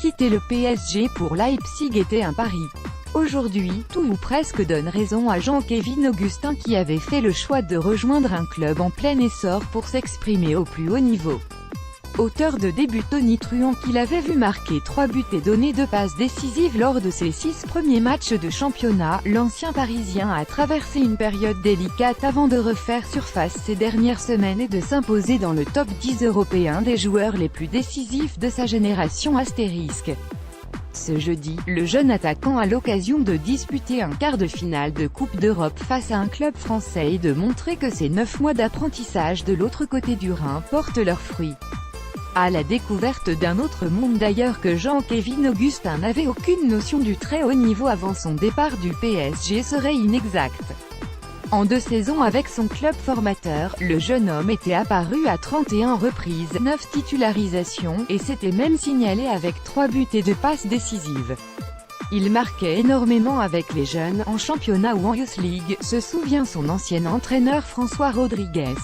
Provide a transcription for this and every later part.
Quitter le PSG pour Leipzig était un pari. Aujourd'hui, tout ou presque donne raison à Jean-Kévin Augustin qui avait fait le choix de rejoindre un club en plein essor pour s'exprimer au plus haut niveau. Auteur de débuts tonitruants qu'il avait vu marquer 3 buts et donner 2 passes décisives lors de ses 6 premiers matchs de championnat, l'ancien Parisien a traversé une période délicate avant de refaire surface ces dernières semaines et de s'imposer dans le top 10 européen des joueurs les plus décisifs de sa génération astérisque. Ce jeudi, le jeune attaquant a l'occasion de disputer un quart de finale de Coupe d'Europe face à un club français et de montrer que ses 9 mois d'apprentissage de l'autre côté du Rhin portent leurs fruits. À la découverte d'un autre monde d'ailleurs que Jean-Kévin Augustin n'avait aucune notion du très haut niveau avant son départ du PSG serait inexact. En 2 saisons avec son club formateur, le jeune homme était apparu à 31 reprises, 9 titularisations, et s'était même signalé avec 3 buts et 2 passes décisives. Il marquait énormément avec les jeunes, en championnat ou en Youth League, se souvient son ancien entraîneur François Rodriguez.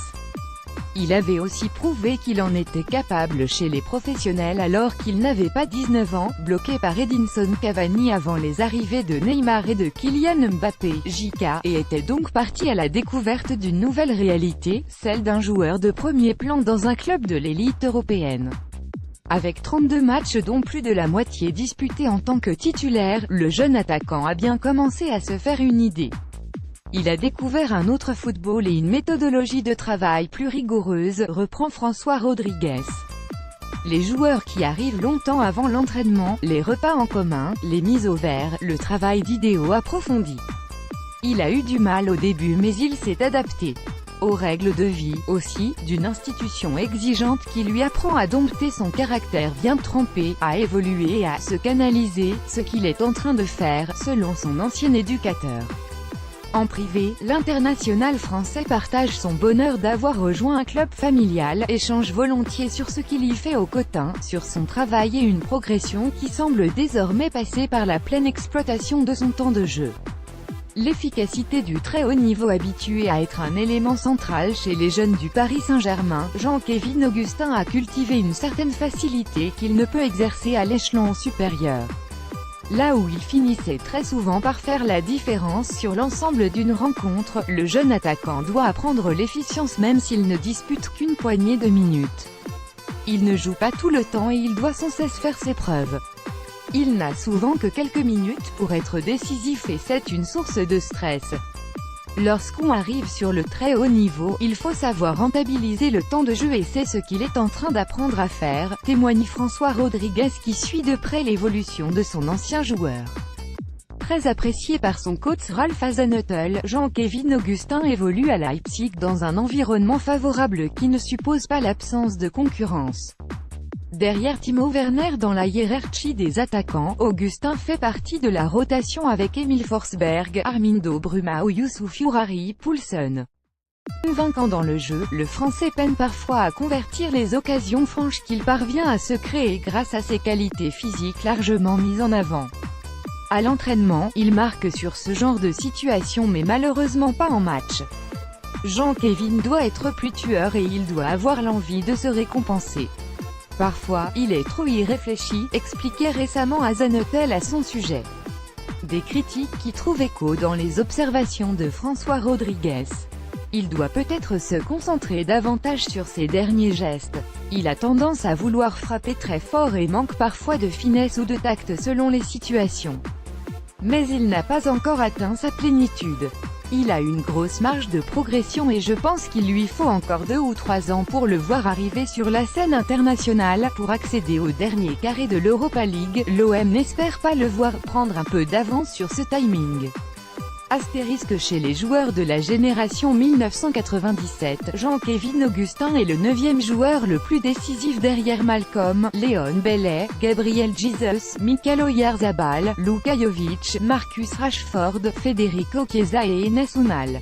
Il avait aussi prouvé qu'il en était capable chez les professionnels alors qu'il n'avait pas 19 ans, bloqué par Edinson Cavani avant les arrivées de Neymar et de Kylian Mbappé, JK, et était donc parti à la découverte d'une nouvelle réalité, celle d'un joueur de premier plan dans un club de l'élite européenne. Avec 32 matchs dont plus de la moitié disputés en tant que titulaire, le jeune attaquant a bien commencé à se faire une idée. Il a découvert un autre football et une méthodologie de travail plus rigoureuse, reprend François Rodriguez. Les joueurs qui arrivent longtemps avant l'entraînement, les repas en commun, les mises au vert, le travail d'idéaux approfondi. Il a eu du mal au début mais il s'est adapté. Aux règles de vie, aussi, d'une institution exigeante qui lui apprend à dompter son caractère bien trempé, à évoluer et à se canaliser, ce qu'il est en train de faire, selon son ancien éducateur. En privé, l'international français partage son bonheur d'avoir rejoint un club familial, échange volontiers sur ce qu'il y fait au quotidien, sur son travail et une progression qui semble désormais passer par la pleine exploitation de son temps de jeu. L'efficacité du très haut niveau habitué à être un élément central chez les jeunes du Paris Saint-Germain, Jean-Kévin Augustin a cultivé une certaine facilité qu'il ne peut exercer à l'échelon supérieur. Là où il finissait très souvent par faire la différence sur l'ensemble d'une rencontre, le jeune attaquant doit apprendre l'efficience même s'il ne dispute qu'une poignée de minutes. Il ne joue pas tout le temps et il doit sans cesse faire ses preuves. Il n'a souvent que quelques minutes pour être décisif et c'est une source de stress. Lorsqu'on arrive sur le très haut niveau, il faut savoir rentabiliser le temps de jeu et c'est ce qu'il est en train d'apprendre à faire, témoigne François Rodriguez qui suit de près l'évolution de son ancien joueur. Très apprécié par son coach Ralph Hasenhüttl, Jean-Kévin Augustin évolue à Leipzig dans un environnement favorable qui ne suppose pas l'absence de concurrence. Derrière Timo Werner dans la hiérarchie des attaquants, Augustin fait partie de la rotation avec Emil Forsberg, Armindo Bruma ou Youssouf Yourari Poulsen. Convaincant dans le jeu, le Français peine parfois à convertir les occasions franches qu'il parvient à se créer grâce à ses qualités physiques largement mises en avant. À l'entraînement, il marque sur ce genre de situation mais malheureusement pas en match. Jean-Kévin doit être plus tueur et il doit avoir l'envie de se récompenser. Parfois, il est trop irréfléchi, expliquait récemment Hasenhüttl à son sujet. Des critiques qui trouvent écho dans les observations de François Rodriguez. Il doit peut-être se concentrer davantage sur ses derniers gestes. Il a tendance à vouloir frapper très fort et manque parfois de finesse ou de tact selon les situations. Mais il n'a pas encore atteint sa plénitude. Il a une grosse marge de progression et je pense qu'il lui faut encore 2 ou 3 ans pour le voir arriver sur la scène internationale. Pour accéder au dernier carré de l'Europa League, l'OM n'espère pas le voir prendre un peu d'avance sur ce timing. Astérisque chez les joueurs de la génération 1997, Jean-Kévin Augustin est le 9e joueur le plus décisif derrière Malcolm, Léon Bailey, Gabriel Jesus, Mikel Oyarzabal, Luka Jovic, Marcus Rashford, Federico Chiesa et Enes Unal.